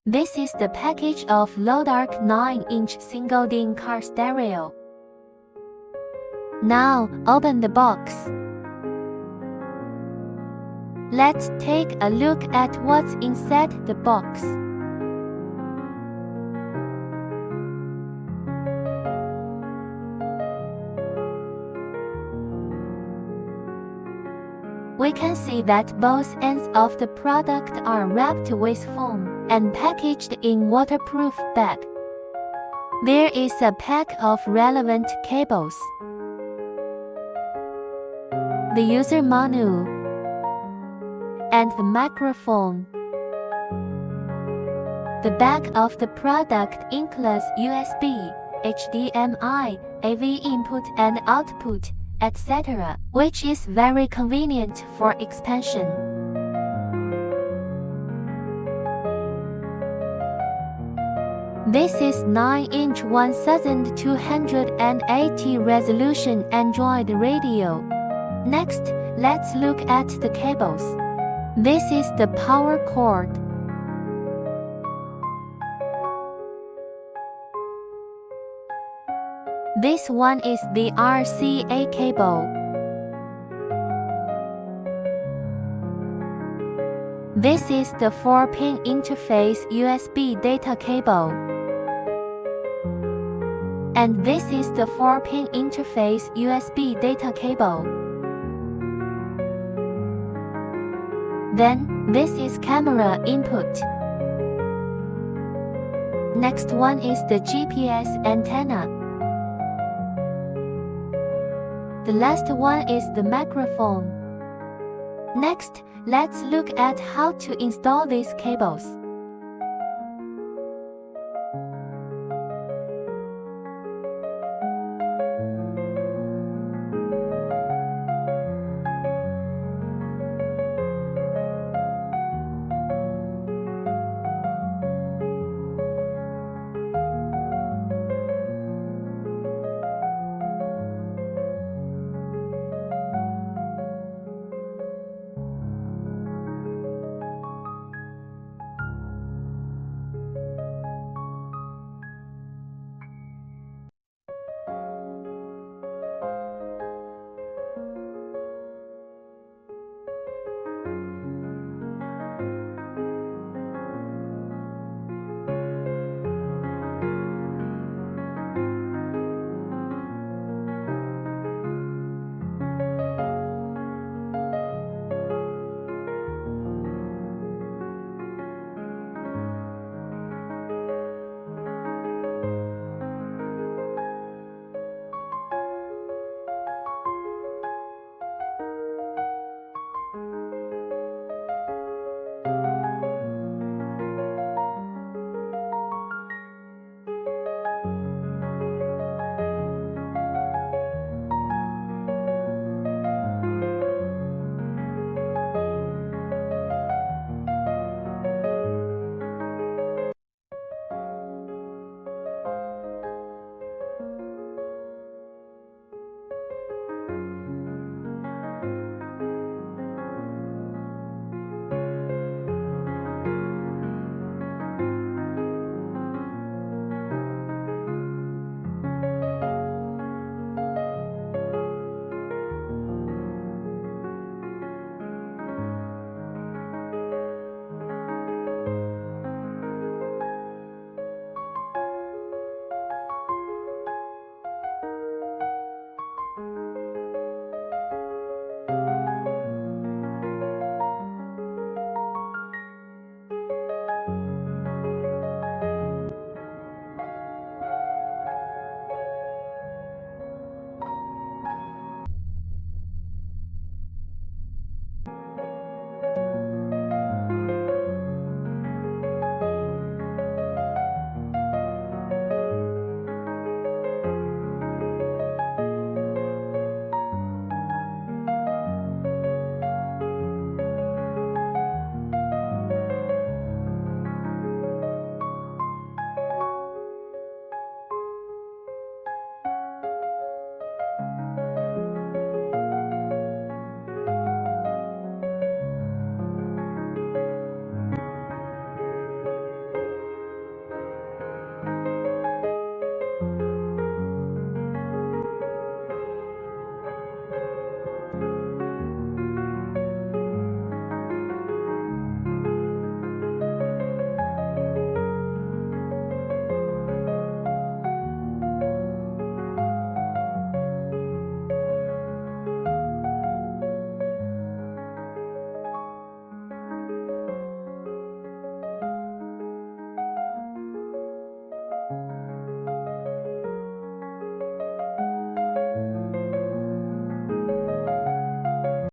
This is the package of LODARK 9-inch single-DIN car stereo. Now, open the box. Let's take a look at what's inside the box. We can see that both ends of the product are wrapped with foam and packaged in waterproof bag. There is a pack of relevant cables, the user manual, and the microphone. The back of the product includes USB, HDMI, AV input and output, etc., which is very convenient for expansion. This is 9-inch 1280 resolution Android radio. Next, let's look at the cables. This is the power cord. This one is the RCA cable. This is the 4-pin interface USB data cable. And this is the 4-pin interface USB data cable. Then, this is camera input. Next one is the GPS antenna. The last one is the microphone. Next, let's look at how to install these cables.